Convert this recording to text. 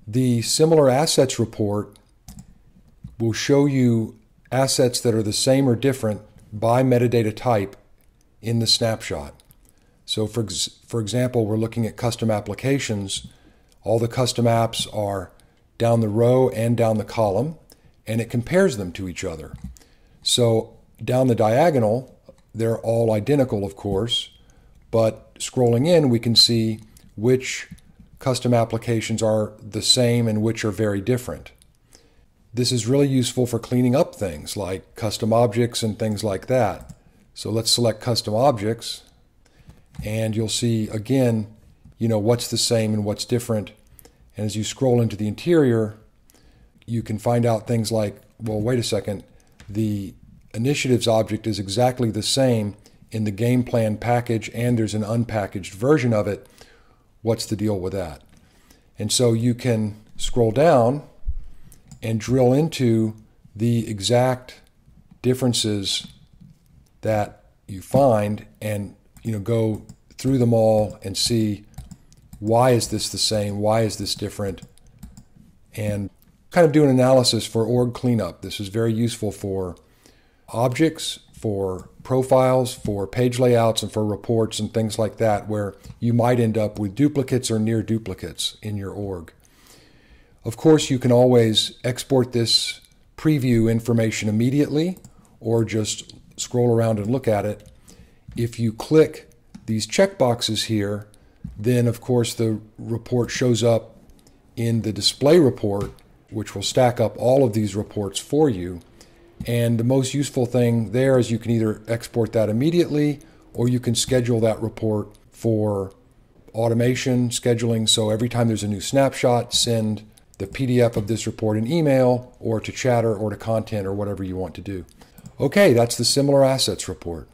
The similar assets report will show you assets that are the same or different by metadata type in the snapshot. So for example, we're looking at custom applications. All the custom apps are down the row and down the column, and it compares them to each other. So down the diagonal, they're all identical, of course, but scrolling in, we can see which custom applications are the same and which are very different. This is really useful for cleaning up things like custom objects and things like that. So let's select custom objects, and you'll see again, what's the same and what's different. And as you scroll into the interior, you can find out things like, well, wait a second, the initiatives object is exactly the same in the game plan package, and there's an unpackaged version of it. What's the deal with that? And so you can scroll down and drill into the exact differences that you find, and go through them all and see, why is this the same, why is this different, and kind of do an analysis for org cleanup. This is very useful for objects, for profiles, for page layouts, and for reports and things like that, where you might end up with duplicates or near duplicates in your org. Of course, you can always export this preview information immediately, or just scroll around and look at it. If you click these checkboxes here, then of course the report shows up in the display report, which will stack up all of these reports for you. And the most useful thing there is you can either export that immediately, or you can schedule that report for automation scheduling. So every time there's a new snapshot, send the PDF of this report in email, or to Chatter, or to Content, or whatever you want to do. Okay, that's the similar assets report.